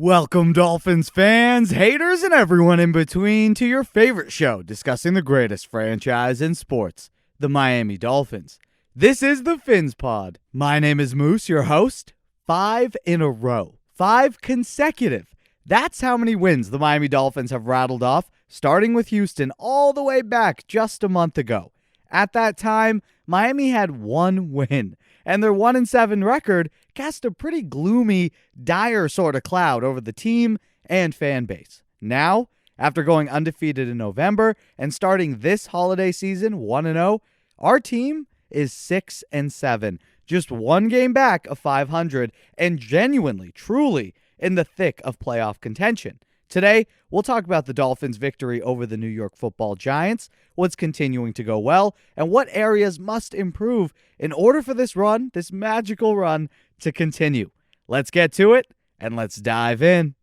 Welcome, Dolphins fans, haters, and everyone in between to your favorite show discussing the greatest franchise in sports, the Miami Dolphins. This is the PhinsPod. My name is Moose, your host. 5 in a row. 5 consecutive. That's how many wins the Miami Dolphins have rattled off, starting with Houston all the way back just a month ago. At that time, Miami had 1 win, and their 1-7 record cast a pretty gloomy, dire sort of cloud over the team and fan base. Now, after going undefeated in November and starting this holiday season 1-0, our team is 6-7, just 1 game back of 500 and genuinely, truly in the thick of playoff contention. Today, we'll talk about the Dolphins' victory over the New York Football Giants, what's continuing to go well, and what areas must improve in order for this run, this magical run, to continue. Let's get to it, and let's dive in.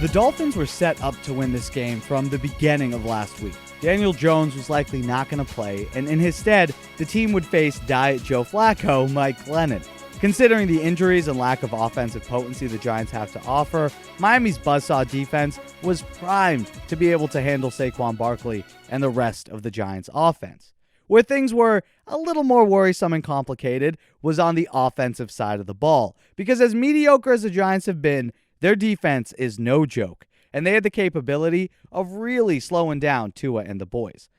The Dolphins were set up to win this game from the beginning of last week. Daniel Jones was likely not going to play, and in his stead, the team would face Diet Joe Flacco, Mike Glennon. Considering the injuries and lack of offensive potency the Giants have to offer, Miami's buzzsaw defense was primed to be able to handle Saquon Barkley and the rest of the Giants' offense. Where things were a little more worrisome and complicated was on the offensive side of the ball, because as mediocre as the Giants have been, their defense is no joke, and they had the capability of really slowing down Tua and the boys.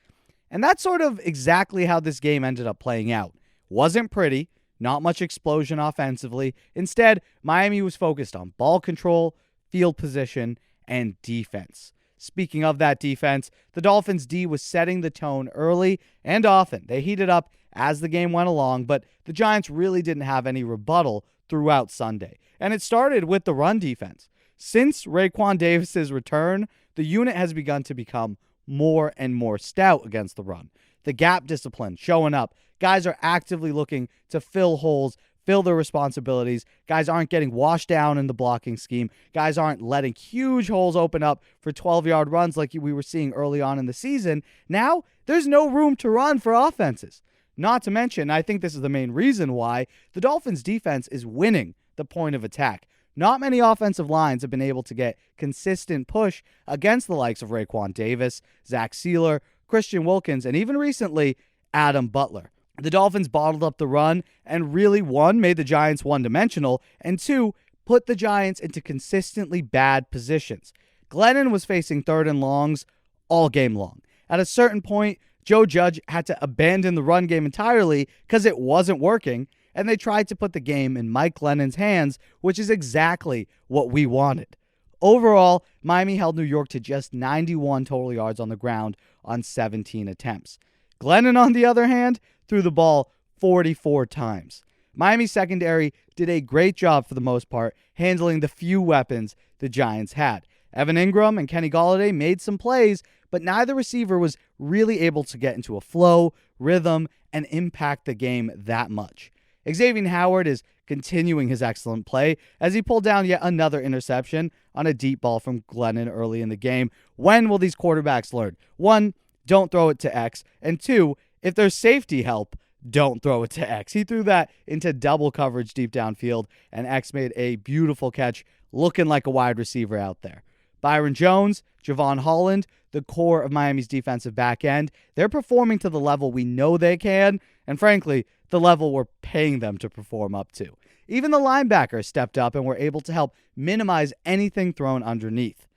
And that's sort of exactly how this game ended up playing out. Wasn't pretty, not much explosion offensively. Instead, Miami was focused on ball control, field position, and defense. Speaking of that defense, the Dolphins' D was setting the tone early and often. They heated up as the game went along, but the Giants really didn't have any rebuttal throughout Sunday. And it started with the run defense. Since Raekwon Davis's return, the unit has begun to become more and more stout against the run. The gap discipline showing up. Guys are actively looking to fill holes, fill their responsibilities. Guys aren't getting washed down in the blocking scheme. Guys aren't letting huge holes open up for 12-yard runs like we were seeing early on in the season. Now, there's no room to run for offenses. Not to mention, I think this is the main reason why the Dolphins' defense is winning the point of attack. Not many offensive lines have been able to get consistent push against the likes of Raekwon Davis, Zach Sealer, Christian Wilkins, and even recently, Adam Butler. The Dolphins bottled up the run and really, 1, made the Giants one-dimensional, and 2, put the Giants into consistently bad positions. Glennon was facing 3rd and longs all game long. At a certain point, Joe Judge had to abandon the run game entirely because it wasn't working, and they tried to put the game in Mike Glennon's hands, which is exactly what we wanted. Overall, Miami held New York to just 91 total yards on the ground on 17 attempts. Glennon, on the other hand, threw the ball 44 times. Miami's secondary did a great job for the most part, handling the few weapons the Giants had. Evan Ingram and Kenny Golladay made some plays, but neither receiver was really able to get into a flow, rhythm, and impact the game that much. Xavier Howard is continuing his excellent play as he pulled down yet another interception on a deep ball from Glennon early in the game. When will these quarterbacks learn? 1, don't throw it to X, and 2, if there's safety help, don't throw it to X. He threw that into double coverage deep downfield, and X made a beautiful catch looking like a wide receiver out there. Byron Jones, Javon Holland, the core of Miami's defensive back end, they're performing to the level we know they can, and frankly, the level we're paying them to perform up to. Even the linebackers stepped up and were able to help minimize anything thrown underneath.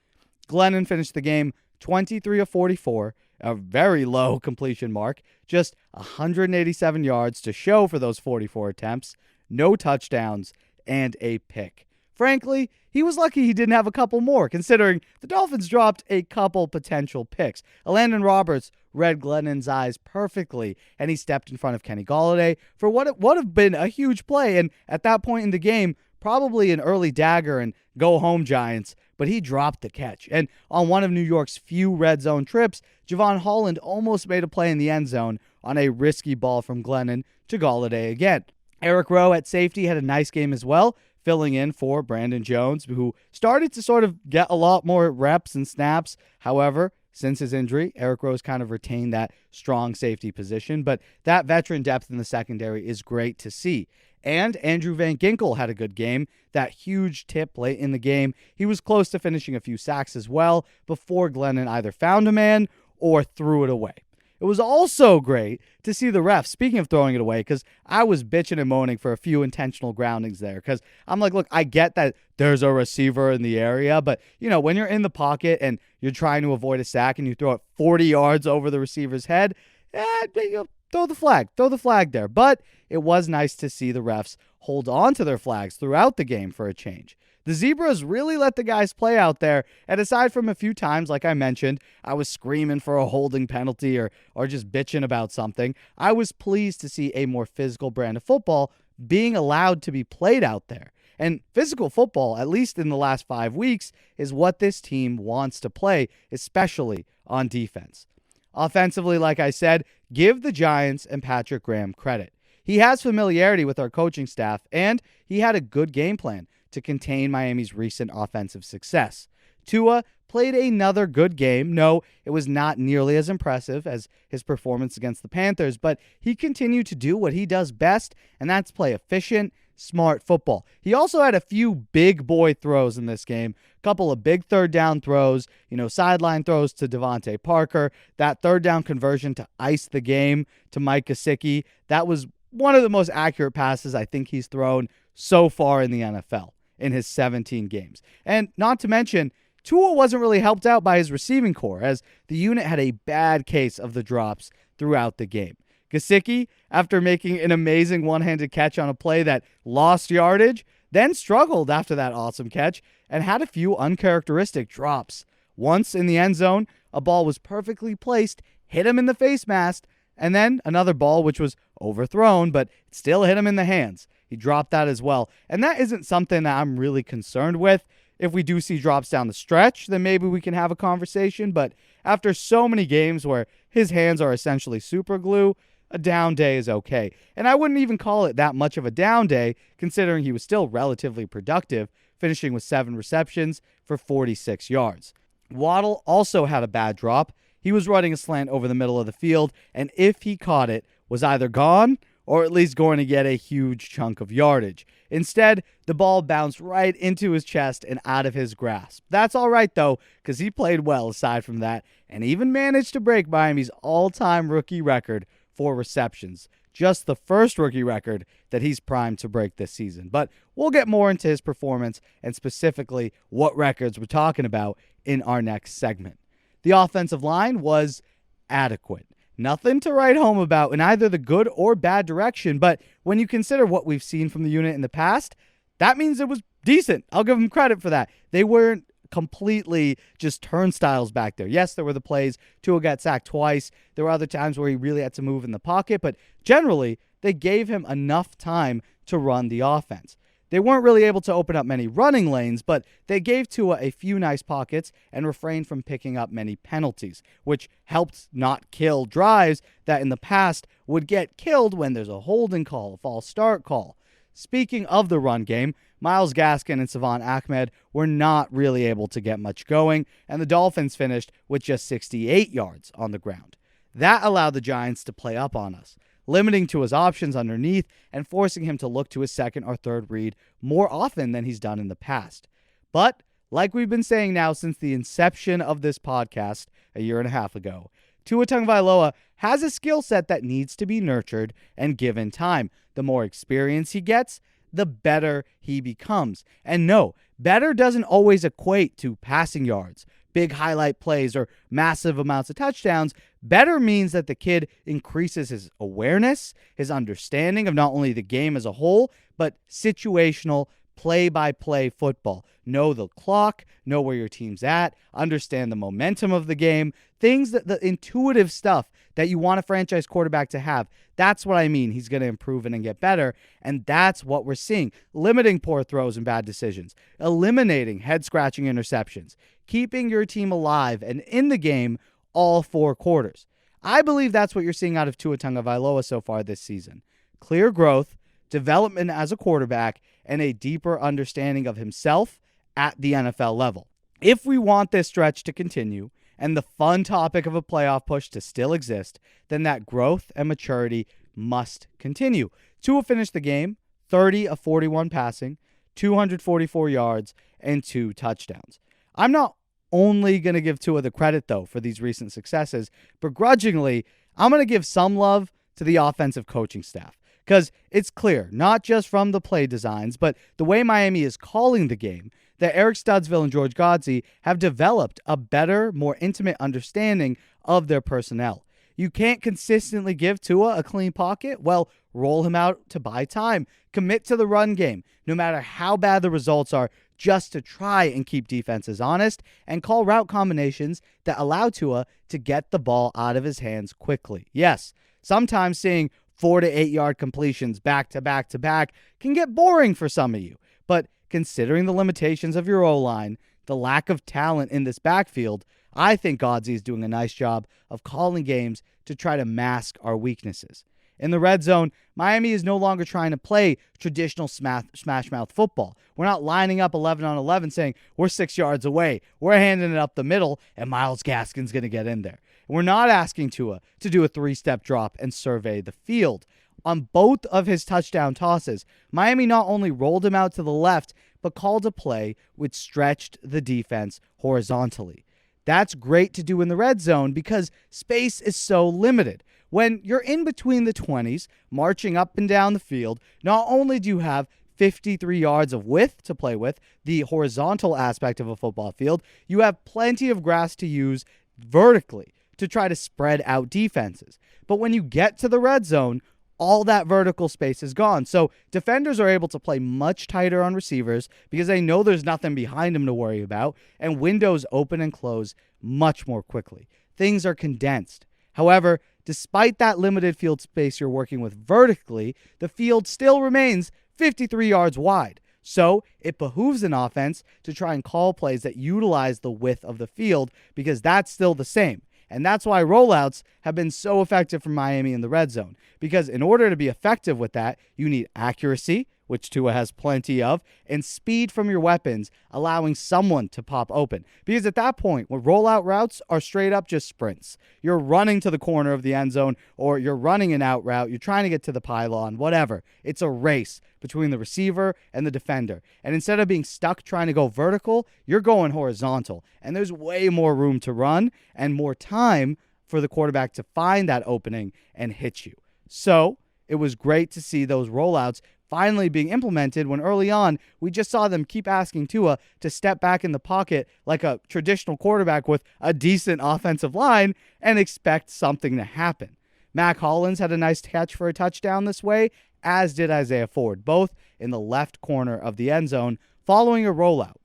Glennon finished the game 23 of 44, a very low completion mark, just 187 yards to show for those 44 attempts, no touchdowns, and a pick. Frankly, he was lucky he didn't have a couple more, considering the Dolphins dropped a couple potential picks. Landon Roberts read Glennon's eyes perfectly, and he stepped in front of Kenny Golladay for what would have been a huge play, and at that point in the game, probably an early dagger and go-home Giants, but he dropped the catch. And on one of New York's few red zone trips, Javon Holland almost made a play in the end zone on a risky ball from Glennon to Golladay again. Eric Rowe at safety had a nice game as well, filling in for Brandon Jones, who started to sort of get a lot more reps and snaps. However, since his injury, Eric Rose kind of retained that strong safety position, but that veteran depth in the secondary is great to see. And Andrew Van Ginkel had a good game. That huge tip late in the game. He was close to finishing a few sacks as well before Glennon either found a man or threw it away. It was also great to see the refs, speaking of throwing it away, because I was bitching and moaning for a few intentional groundings there. Because I'm like, look, I get that there's a receiver in the area, but, when you're in the pocket and you're trying to avoid a sack and you throw it 40 yards over the receiver's head, throw the flag there. But it was nice to see the refs hold on to their flags throughout the game for a change. The Zebras really let the guys play out there, and aside from a few times, like I mentioned, I was screaming for a holding penalty or just bitching about something, I was pleased to see a more physical brand of football being allowed to be played out there. And physical football, at least in the last 5 weeks, is what this team wants to play, especially on defense. Offensively, like I said, give the Giants and Patrick Graham credit. He has familiarity with our coaching staff, and he had a good game plan to contain Miami's recent offensive success. Tua played another good game. No, it was not nearly as impressive as his performance against the Panthers, but he continued to do what he does best, and that's play efficient, smart football. He also had a few big boy throws in this game, a couple of big third down throws, sideline throws to Devontae Parker, that third down conversion to ice the game to Mike Gesicki. That was one of the most accurate passes I think he's thrown so far in the NFL in his 17 games. And not to mention, Tua wasn't really helped out by his receiving core, as the unit had a bad case of the drops throughout the game. Gesicki, after making an amazing one-handed catch on a play that lost yardage, then struggled after that awesome catch and had a few uncharacteristic drops. Once in the end zone, a ball was perfectly placed, hit him in the face mask, and then another ball which was overthrown, but it still hit him in the hands. He dropped that as well. And that isn't something that I'm really concerned with. If we do see drops down the stretch, then maybe we can have a conversation. But after so many games where his hands are essentially super glue, a down day is okay. And I wouldn't even call it that much of a down day, considering he was still relatively productive, finishing with 7 receptions for 46 yards. Waddle also had a bad drop. He was running a slant over the middle of the field, and if he caught it, was either gone or at least going to get a huge chunk of yardage. Instead, the ball bounced right into his chest and out of his grasp. That's all right, though, because he played well aside from that, and even managed to break Miami's all-time rookie record for receptions. Just the first rookie record that he's primed to break this season. But we'll get more into his performance and specifically what records we're talking about in our next segment. The offensive line was adequate. Nothing to write home about in either the good or bad direction, but when you consider what we've seen from the unit in the past, that means it was decent. I'll give them credit for that. They weren't completely just turnstiles back there. Yes, there were the plays. Tua got sacked twice. There were other times where he really had to move in the pocket, but generally, they gave him enough time to run the offense. They weren't really able to open up many running lanes, but they gave Tua a few nice pockets and refrained from picking up many penalties, which helped not kill drives that in the past would get killed when there's a holding call, a false start call. Speaking of the run game, Myles Gaskin and Savon Ahmed were not really able to get much going, and the Dolphins finished with just 68 yards on the ground. That allowed the Giants to play up on us, limiting Tua's options underneath and forcing him to look to his second or third read more often than he's done in the past. But, like we've been saying now since the inception of this podcast a year and a half ago, Tua Tagovailoa has a skill set that needs to be nurtured and given time. The more experience he gets, the better he becomes. And no, better doesn't always equate to passing yards, big highlight plays, or massive amounts of touchdowns. Better means that the kid increases his awareness, his understanding of not only the game as a whole, but situational, play-by-play football. Know the clock, know where your team's at, understand the momentum of the game, things that the intuitive stuff that you want a franchise quarterback to have. That's what I mean. He's going to improve it and get better, and that's what we're seeing. Limiting poor throws and bad decisions, eliminating head-scratching interceptions, keeping your team alive and in the game all 4 quarters. I believe that's what you're seeing out of Tua Tagovailoa so far this season. Clear growth, development as a quarterback, and a deeper understanding of himself at the NFL level. If we want this stretch to continue and the fun topic of a playoff push to still exist, then that growth and maturity must continue. Tua finished the game 30 of 41 passing, 244 yards, and 2 touchdowns. I'm not only going to give Tua the credit, though, for these recent successes. Begrudgingly, I'm going to give some love to the offensive coaching staff, because it's clear, not just from the play designs, but the way Miami is calling the game, that Eric Studesville and George Godsey have developed a better, more intimate understanding of their personnel. You can't consistently give Tua a clean pocket? Well, roll him out to buy time. Commit to the run game, no matter how bad the results are, just to try and keep defenses honest, and call route combinations that allow Tua to get the ball out of his hands quickly. Yes, sometimes seeing 4 to 8 yard completions back to back to back can get boring for some of you, but considering the limitations of your O-line, the lack of talent in this backfield, I think Godsey is doing a nice job of calling games to try to mask our weaknesses. In the red zone, Miami is no longer trying to play traditional smash mouth football. We're not lining up 11 on 11 saying, we're 6 yards away, we're handing it up the middle, and Myles Gaskin's going to get in there. We're not asking Tua to do a 3-step drop and survey the field. On both of his touchdown tosses, Miami not only rolled him out to the left, but called a play which stretched the defense horizontally. That's great to do in the red zone because space is so limited. When you're in between the 20s, marching up and down the field, not only do you have 53 yards of width to play with, the horizontal aspect of a football field, you have plenty of grass to use vertically to try to spread out defenses. But when you get to the red zone, all that vertical space is gone. So defenders are able to play much tighter on receivers because they know there's nothing behind them to worry about, and windows open and close much more quickly. Things are condensed. However, despite that limited field space you're working with vertically, the field still remains 53 yards wide. So it behooves an offense to try and call plays that utilize the width of the field because that's still the same. And that's why rollouts have been so effective for Miami in the red zone. Because in order to be effective with that, you need accuracy, which Tua has plenty of, and speed from your weapons, allowing someone to pop open. Because at that point, when rollout routes are straight up just sprints, you're running to the corner of the end zone, or you're running an out route, you're trying to get to the pylon, whatever. It's a race between the receiver and the defender. And instead of being stuck trying to go vertical, you're going horizontal. And there's way more room to run and more time for the quarterback to find that opening and hit you. So it was great to see those rollouts finally being implemented when early on we just saw them keep asking Tua to step back in the pocket like a traditional quarterback with a decent offensive line and expect something to happen. Mac Hollins had a nice catch for a touchdown this way, as did Isaiah Ford, both in the left corner of the end zone following a rollout.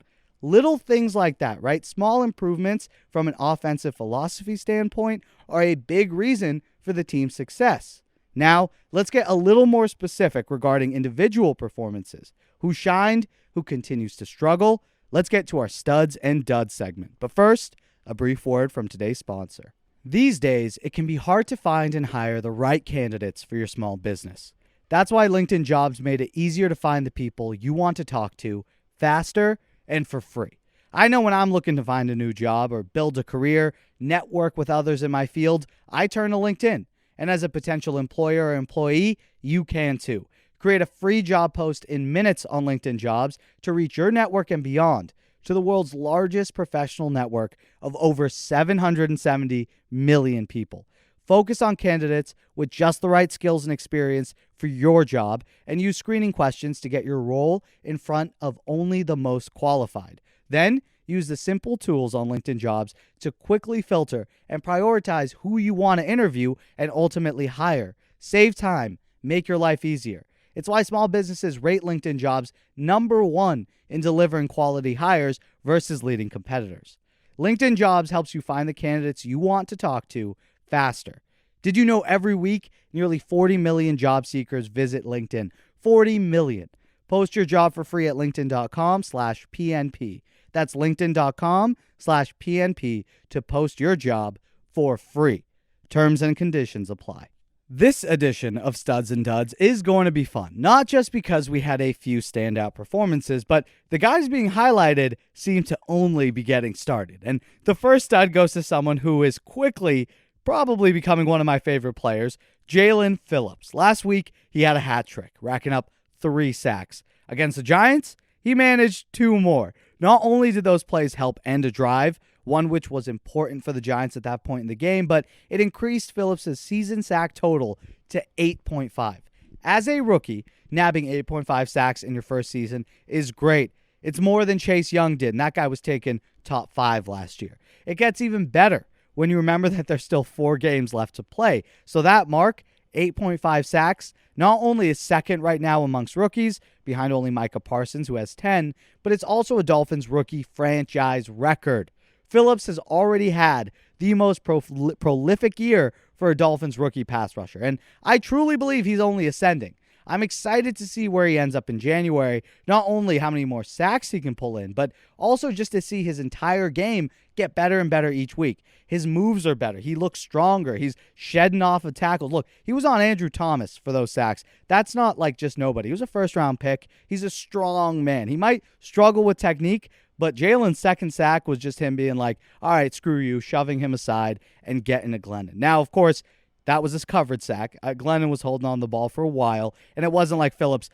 Little things like that, right? Small improvements from an offensive philosophy standpoint are a big reason for the team's success. Now, let's get a little more specific regarding individual performances. Who shined? Who continues to struggle? Let's get to our studs and duds segment. But first, a brief word from today's sponsor. These days, it can be hard to find and hire the right candidates for your small business. That's why LinkedIn Jobs made it easier to find the people you want to talk to faster and for free. I know when I'm looking to find a new job or build a career, network with others in my field, I turn to LinkedIn. And as a potential employer or employee, you can too. Create a free job post in minutes on LinkedIn Jobs to reach your network and beyond to the world's largest professional network of over 770 million people. Focus on candidates with just the right skills and experience for your job and use screening questions to get your role in front of only the most qualified. Then, use the simple tools on LinkedIn Jobs to quickly filter and prioritize who you want to interview and ultimately hire. Save time, make your life easier. It's why small businesses rate LinkedIn Jobs #1 in delivering quality hires versus leading competitors. LinkedIn Jobs helps you find the candidates you want to talk to faster. Did you know every week nearly 40 million job seekers visit LinkedIn? 40 million. Post your job for free at linkedin.com/PNP. That's linkedin.com/PNP to post your job for free. Terms and conditions apply. This edition of Studs and Duds is going to be fun, not just because we had a few standout performances, but the guys being highlighted seem to only be getting started. And the first stud goes to someone who is quickly probably becoming one of my favorite players, Jaelan Phillips. Last week, he had a hat trick, racking up 3 sacks. Against the Giants, he managed 2 more. Not only did those plays help end a drive, one which was important for the Giants at that point in the game, but it increased Phillips' season sack total to 8.5. As a rookie, nabbing 8.5 sacks in your first season is great. It's more than Chase Young did, and that guy was taken top 5 last year. It gets even better when you remember that there's still 4 games left to play. So that mark, 8.5 sacks, not only is second right now amongst rookies, behind only Micah Parsons, who has 10, but it's also a Dolphins rookie franchise record. Phillips has already had the most prolific year for a Dolphins rookie pass rusher, and I truly believe he's only ascending. I'm excited to see where he ends up in January, not only how many more sacks he can pull in, but also just to see his entire game get better and better each week. His moves are better. He looks stronger. He's shedding off a tackle. Look, he was on Andrew Thomas for those sacks. That's not like just nobody. He was a first-round pick. He's a strong man. He might struggle with technique, but Jalen's second sack was just him being like, all right, screw you, shoving him aside and getting to Glennon. Now, of course, that was his covered sack. Glennon was holding on the ball for a while, and it wasn't like Phillips,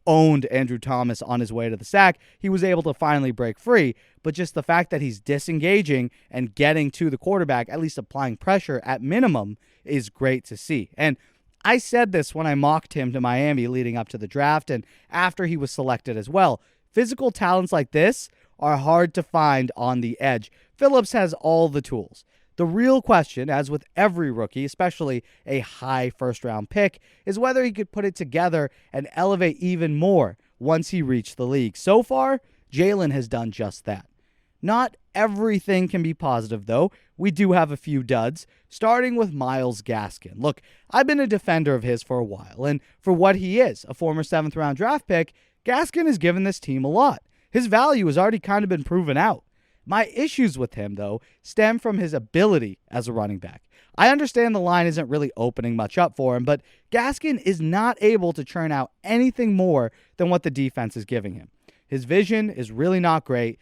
owned Andrew Thomas on his way to the sack. He was able to finally break free, but just the fact that he's disengaging and getting to the quarterback, at least applying pressure at minimum, is great to see. And I said this when I mocked him to Miami leading up to the draft and after he was selected as well. Physical talents like this are hard to find on the edge. Phillips has all the tools. The real question, as with every rookie, especially a high first-round pick, is whether he could put it together and elevate even more once he reached the league. So far, Jaelan has done just that. Not everything can be positive, though. We do have a few duds, starting with Myles Gaskin. Look, I've been a defender of his for a while, and for what he is, a former 7th-round draft pick, Gaskin has given this team a lot. His value has already kind of been proven out. My issues with him, though, stem from his ability as a running back. I understand the line isn't really opening much up for him, but Gaskin is not able to churn out anything more than what the defense is giving him. His vision is really not great.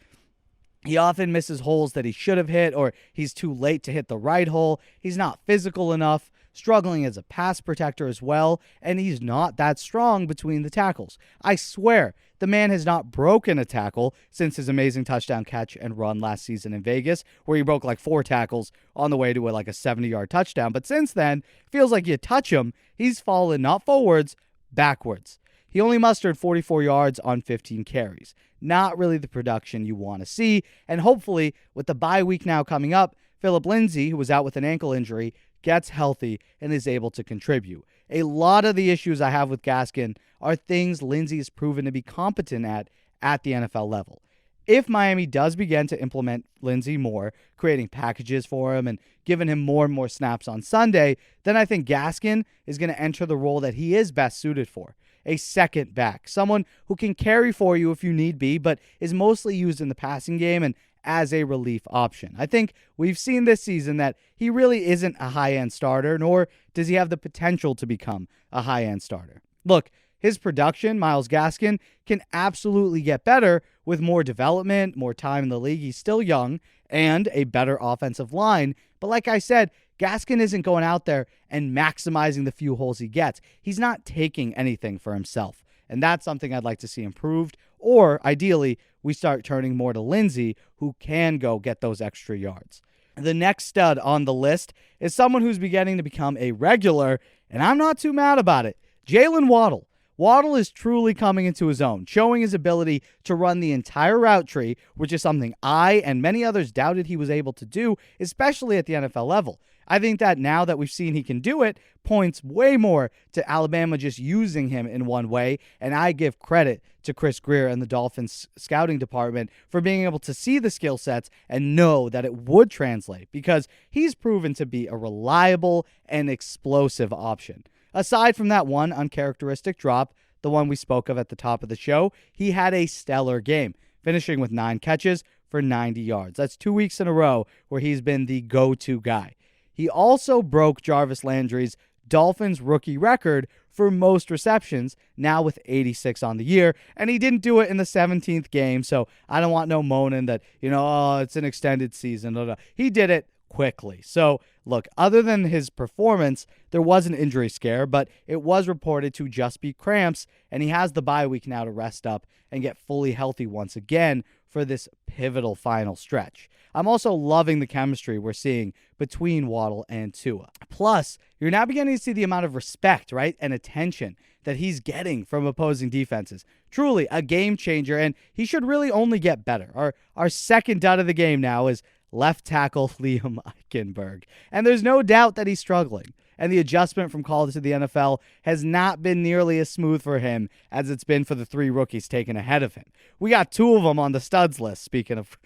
He often misses holes that he should have hit, or he's too late to hit the right hole. He's not physical enough, struggling as a pass protector as well, and he's not that strong between the tackles. I swear, the man has not broken a tackle since his amazing touchdown catch and run last season in Vegas, where he broke like 4 tackles on the way to a 70-yard touchdown. But since then, feels like you touch him, he's fallen not forwards, backwards. He only mustered 44 yards on 15 carries. Not really the production you want to see, and hopefully, with the bye week now coming up, Phillip Lindsay, who was out with an ankle injury, gets healthy and is able to contribute. A lot of the issues I have with Gaskin are things Lindsay has proven to be competent at the NFL level. If Miami does begin to implement Lindsay more, creating packages for him and giving him more and more snaps on Sunday, then I think Gaskin is going to enter the role that he is best suited for. A second back, someone who can carry for you if you need be, but is mostly used in the passing game and as a relief option. I think we've seen this season that he really isn't a high-end starter, nor does he have the potential to become a high-end starter. Look, his production, Myles Gaskin, can absolutely get better with more development, more time in the league. He's still young, and a better offensive line. But like I said, Gaskin isn't going out there and maximizing the few holes he gets. He's not taking anything for himself. And that's something I'd like to see improved. Or, ideally, we start turning more to Lindsay, who can go get those extra yards. The next stud on the list is someone who's beginning to become a regular, and I'm not too mad about it. Jalen Waddle. Waddle is truly coming into his own, showing his ability to run the entire route tree, which is something I and many others doubted he was able to do, especially at the NFL level. I think that now that we've seen he can do it, points way more to Alabama just using him in one way, and I give credit to Chris Greer and the Dolphins scouting department for being able to see the skill sets and know that it would translate, because he's proven to be a reliable and explosive option. Aside from that one uncharacteristic drop, the one we spoke of at the top of the show, he had a stellar game, finishing with 9 catches for 90 yards. That's 2 weeks in a row where he's been the go-to guy. He also broke Jarvis Landry's Dolphins rookie record for most receptions, now with 86 on the year. And he didn't do it in the 17th game, so I don't want no moaning that, it's an extended season. No. He did it quickly. So, look, other than his performance, there was an injury scare, but it was reported to just be cramps, and he has the bye week now to rest up and get fully healthy once again for this pivotal final stretch. I'm also loving the chemistry we're seeing between Waddle and Tua. Plus, you're now beginning to see the amount of respect, right, and attention that he's getting from opposing defenses. Truly a game changer, and he should really only get better. Our second dud of the game now is left tackle Liam Eichenberg. And there's no doubt that he's struggling. And the adjustment from college to the NFL has not been nearly as smooth for him as it's been for the three rookies taken ahead of him. We got two of them on the studs list, speaking of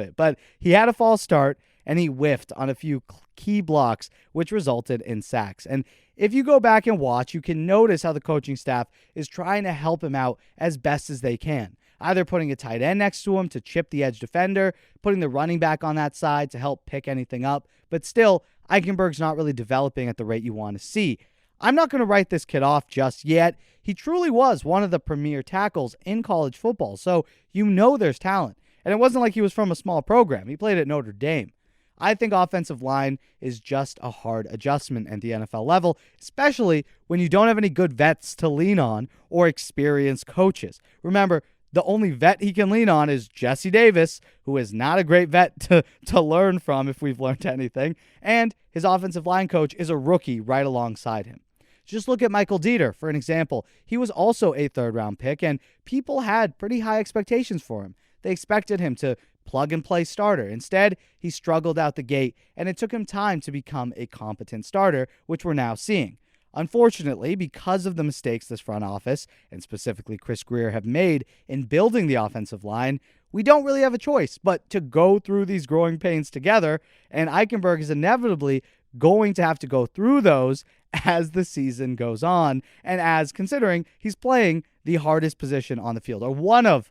it. But he had a false start, and he whiffed on a few key blocks, which resulted in sacks. And if you go back and watch, you can notice how the coaching staff is trying to help him out as best as they can. Either putting a tight end next to him to chip the edge defender, putting the running back on that side to help pick anything up. But still, Eichenberg's not really developing at the rate you want to see. I'm not going to write this kid off just yet. He truly was one of the premier tackles in college football, so there's talent. And it wasn't like he was from a small program. He played at Notre Dame. I think offensive line is just a hard adjustment at the NFL level, especially when you don't have any good vets to lean on or experienced coaches. Remember, the only vet he can lean on is Jesse Davis, who is not a great vet to learn from if we've learned anything, and his offensive line coach is a rookie right alongside him. Just look at Michael Dieter, for an example. He was also a third-round pick, and people had pretty high expectations for him. They expected him to plug-and-play starter. Instead, he struggled out the gate, and it took him time to become a competent starter, which we're now seeing. Unfortunately, because of the mistakes this front office, and specifically Chris Grier, have made in building the offensive line, we don't really have a choice but to go through these growing pains together, and Eichenberg is inevitably going to have to go through those as the season goes on, and as considering he's playing the hardest position on the field, or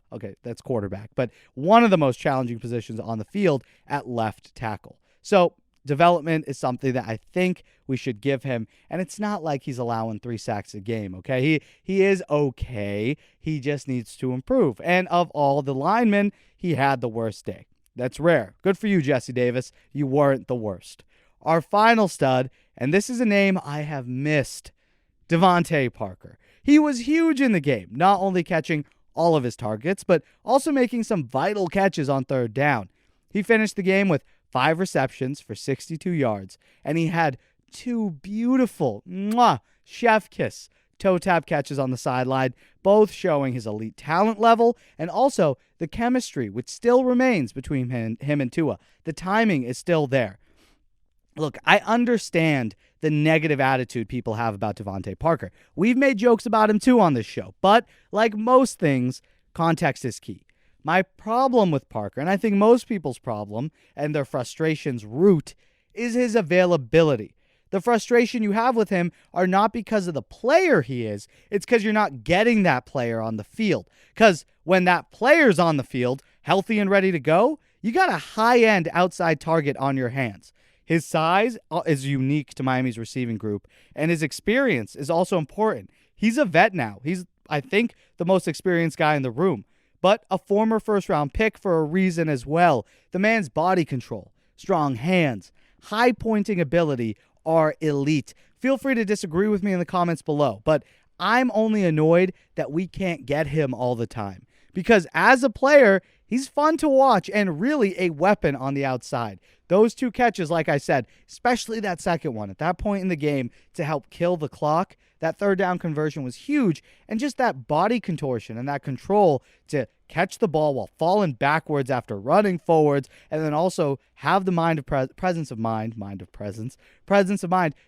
that's quarterback, but one of the most challenging positions on the field at left tackle. So development is something that I think we should give him, and it's not like he's allowing 3 sacks a game, okay? He is okay. He just needs to improve. And of all the linemen, he had the worst day. That's rare. Good for you, Jesse Davis. You weren't the worst. Our final stud, and this is a name I have missed, Devontae Parker. He was huge in the game, not only catching all of his targets, but also making some vital catches on third down. He finished the game with 5 receptions for 62 yards, and he had 2 beautiful, chef kiss toe tap catches on the sideline, both showing his elite talent level and also the chemistry, which still remains between him and Tua. The timing is still there. Look, I understand the negative attitude people have about Devontae Parker. We've made jokes about him too on this show, but like most things, context is key. My problem with Parker, and I think most people's problem and their frustration's root, is his availability. The frustration you have with him are not because of the player he is, it's because you're not getting that player on the field. Because when that player's on the field, healthy and ready to go, you got a high-end outside target on your hands. His size is unique to Miami's receiving group, and his experience is also important. He's a vet now. He's, I think, the most experienced guy in the room, but a former first-round pick for a reason as well. The man's body control, strong hands, high-pointing ability are elite. Feel free to disagree with me in the comments below, but I'm only annoyed that we can't get him all the time. Because as a player, he's fun to watch and really a weapon on the outside. Those 2 catches, like I said, especially that second one, at that point in the game to help kill the clock, that third down conversion was huge. And just that body contortion and that control to catch the ball while falling backwards after running forwards, and then also have the presence of mind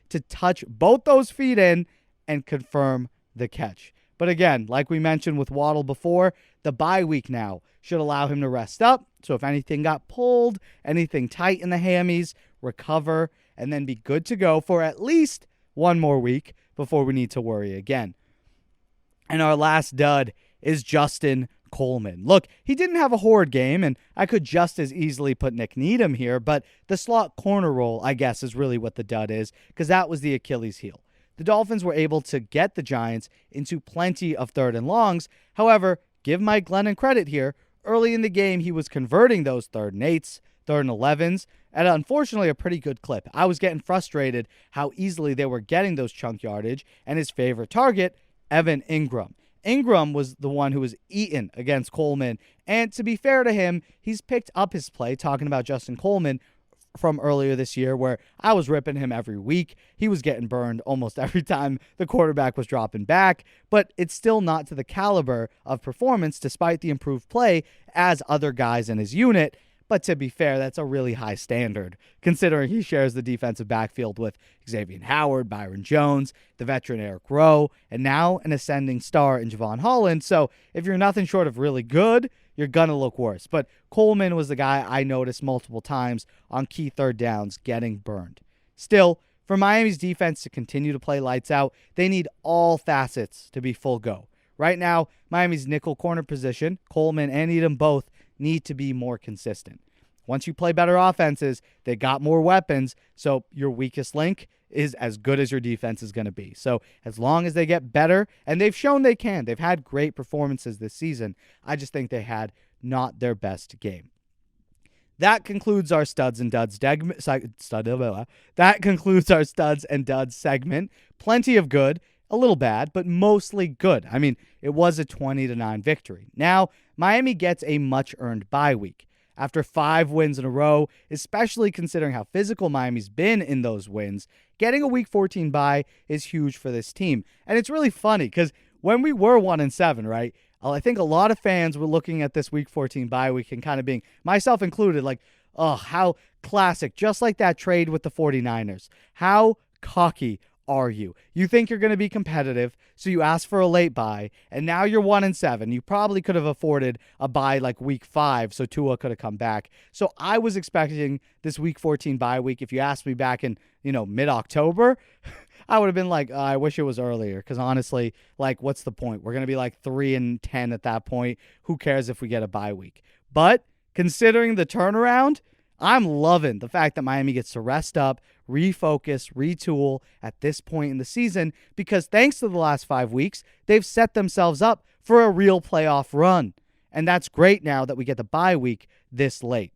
to touch both those feet in and confirm the catch. But again, like we mentioned with Waddle before, the bye week now should allow him to rest up. So if anything got pulled, anything tight in the hammies, recover, and then be good to go for at least 1 more week before we need to worry again. And our last dud is Justin Coleman. Look, he didn't have a horrid game, and I could just as easily put Nick Needham here, but the slot corner role, I guess, is really what the dud is, because that was the Achilles heel. The Dolphins were able to get the Giants into plenty of third and longs. However, give Mike Glennon credit here. Early in the game, he was converting those 3rd and 8s, 3rd and 11s, at unfortunately a pretty good clip. I was getting frustrated how easily they were getting those chunk yardage, and his favorite target, Evan Ingram. Ingram was the one who was eaten against Coleman, and to be fair to him, he's picked up his play, talking about Justin Coleman from earlier this year where I was ripping him every week. He was getting burned almost every time the quarterback was dropping back, but it's still not to the caliber of performance despite the improved play as other guys in his unit. But to be fair, that's a really high standard, considering he shares the defensive backfield with Xavier Howard, Byron Jones, the veteran Eric Rowe, and now an ascending star in Javon Holland. So if you're nothing short of really good, you're going to look worse. But Coleman was the guy I noticed multiple times on key 3rd downs getting burned. Still, for Miami's defense to continue to play lights out, they need all facets to be full go. Right now, Miami's nickel corner position, Coleman and Needham both, need to be more consistent. Once you play better offenses, they got more weapons, so your weakest link is as good as your defense is going to be. So as long as they get better, and they've shown they can, they've had great performances this season, I just think they had not their best game. That concludes our studs and duds segment. Plenty of good, a little bad, but mostly good. I mean, it was a 20-9 victory. Now, Miami gets a much-earned bye week. After 5 wins in a row, especially considering how physical Miami's been in those wins, getting a Week 14 bye is huge for this team. And it's really funny because when we were 1-7, right, I think a lot of fans were looking at this Week 14 bye week and kind of being, myself included, like, oh, how classic, just like that trade with the 49ers. How cocky are you? You think you're going to be competitive, so you ask for a late bye, and now you're 1-7. You probably could have afforded a bye like Week 5, so Tua could have come back. So I was expecting this Week 14 bye week. If you asked me back in, mid-October, I would have been like, I wish it was earlier, because honestly, like, what's the point? We're going to be like 3-10 at that point. Who cares if we get a bye week? But considering the turnaround, I'm loving the fact that Miami gets to rest up, refocus, retool at this point in the season, because thanks to the last 5 weeks, they've set themselves up for a real playoff run. And that's great now that we get the bye week this late.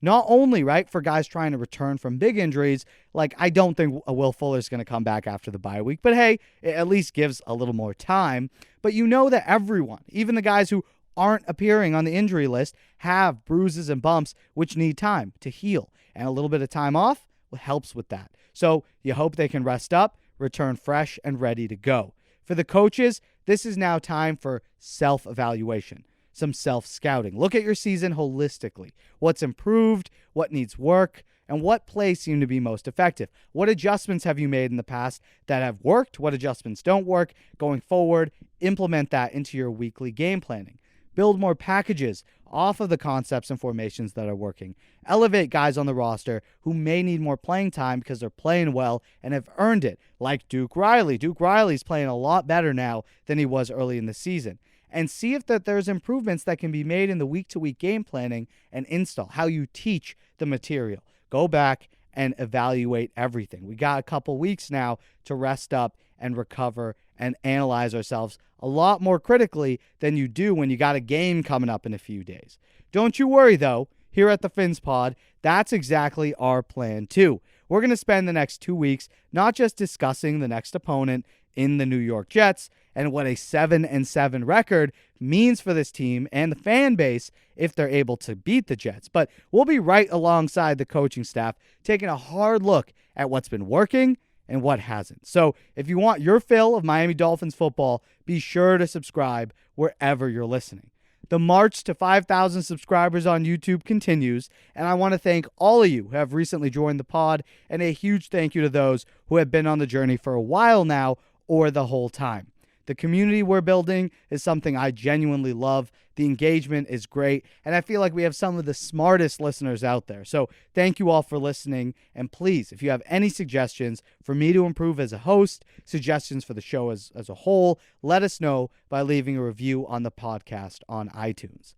Not only, right, for guys trying to return from big injuries, like I don't think Will Fuller's going to come back after the bye week, but hey, it at least gives a little more time. But you know that everyone, even the guys who aren't appearing on the injury list, have bruises and bumps which need time to heal. And a little bit of time off helps with that. So you hope they can rest up, return fresh and ready to go. For the coaches, this is now time for self-evaluation, some self-scouting. Look at your season holistically. What's improved, what needs work, and what plays seem to be most effective. What adjustments have you made in the past that have worked? What adjustments don't work? Going forward, implement that into your weekly game planning. Build more packages off of the concepts and formations that are working. Elevate guys on the roster who may need more playing time because they're playing well and have earned it, like Duke Riley. Duke Riley's playing a lot better now than he was early in the season. And see if that there's improvements that can be made in the week-to-week game planning and install, how you teach the material. Go back and evaluate everything. We got a couple weeks now to rest up and recover and analyze ourselves a lot more critically than you do when you got a game coming up in a few days. Don't you worry, though. Here at the PhinsPod, that's exactly our plan, too. We're going to spend the next 2 weeks not just discussing the next opponent in the New York Jets and what a 7-7 record means for this team and the fan base if they're able to beat the Jets. But we'll be right alongside the coaching staff, taking a hard look at what's been working and what hasn't. So if you want your fill of Miami Dolphins football, be sure to subscribe wherever you're listening. The march to 5,000 subscribers on YouTube continues, and I want to thank all of you who have recently joined the pod, and a huge thank you to those who have been on the journey for a while now or the whole time. The community we're building is something I genuinely love. The engagement is great, and I feel like we have some of the smartest listeners out there. So thank you all for listening, and please, if you have any suggestions for me to improve as a host, suggestions for the show as a whole, let us know by leaving a review on the podcast on iTunes.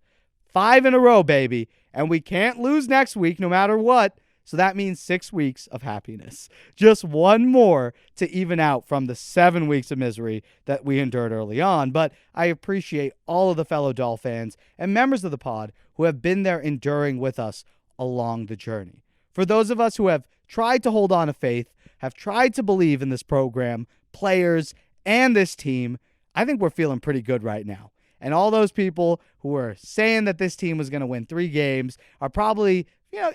5 in a row, baby, and we can't lose next week no matter what. So that means 6 weeks of happiness. Just one more to even out from the 7 weeks of misery that we endured early on. But I appreciate all of the fellow Doll fans and members of the pod who have been there enduring with us along the journey. For those of us who have tried to hold on to faith, have tried to believe in this program, players, and this team, I think we're feeling pretty good right now. And all those people who were saying that this team was going to win 3 games are probably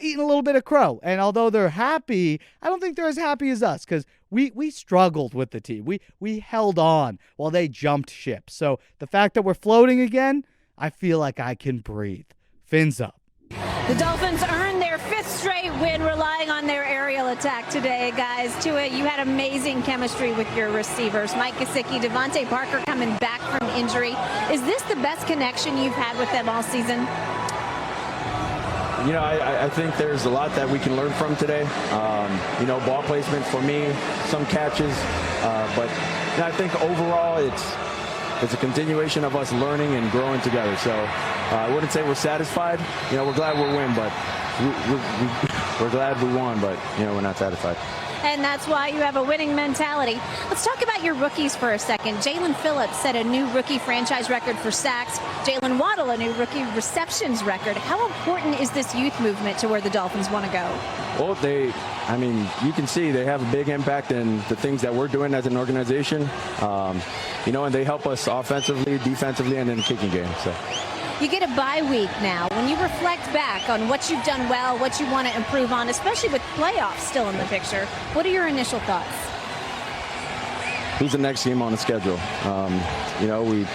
eating a little bit of crow. And although they're happy, I don't think they're as happy as us because we struggled with the team. We held on while they jumped ship. So the fact that we're floating again, I feel like I can breathe. Fins up. The Dolphins earned their 5th straight win relying on their aerial attack today, guys. Tua, you had amazing chemistry with your receivers. Mike Gesicki, Devontae Parker coming back from injury. Is this the best connection you've had with them all season? I think there's a lot that we can learn from today. Ball placement for me, some catches, but I think overall it's a continuation of us learning and growing together. So I wouldn't say we're satisfied. We're glad we win, but we're glad we won, but we're not satisfied. And that's why you have a winning mentality. Let's talk about your rookies for a second. Jalen Phillips set a new rookie franchise record for sacks. Jalen Waddle, a new rookie receptions record. How important is this youth movement to where the Dolphins want to go? Well, you can see they have a big impact in the things that we're doing as an organization. And they help us offensively, defensively, and in the kicking game. So. You get a bye week now. When you reflect back on what you've done well, what you want to improve on, especially with playoffs still in the picture, what are your initial thoughts? Who's the next game on the schedule? We're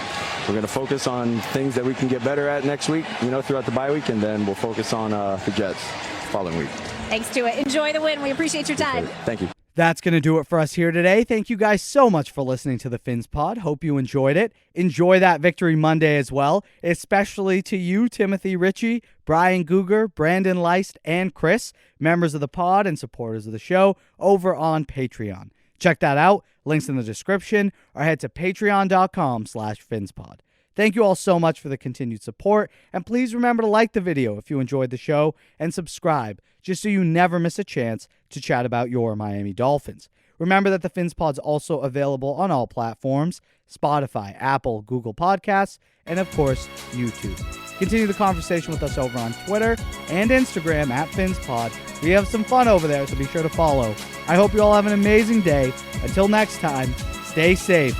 going to focus on things that we can get better at next week, throughout the bye week, and then we'll focus on the Jets following week. Thanks to it. Enjoy the win. We appreciate your time. Thank you. That's going to do it for us here today. Thank you guys so much for listening to the PhinsPod. Hope you enjoyed it. Enjoy that Victory Monday as well, especially to you, Timothy Ritchie, Brian Guger, Brandon Leist, and Chris, members of the pod and supporters of the show over on Patreon. Check that out. Links in the description, or head to patreon.com/PhinsPod. Thank you all so much for the continued support, and please remember to like the video if you enjoyed the show and subscribe just so you never miss a chance to chat about your Miami Dolphins. Remember that the PhinsPod's also available on all platforms: Spotify, Apple, Google Podcasts, and of course, YouTube. Continue the conversation with us over on Twitter and Instagram @PhinsPod. We have some fun over there, so be sure to follow. I hope you all have an amazing day. Until next time, stay safe.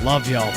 Love y'all.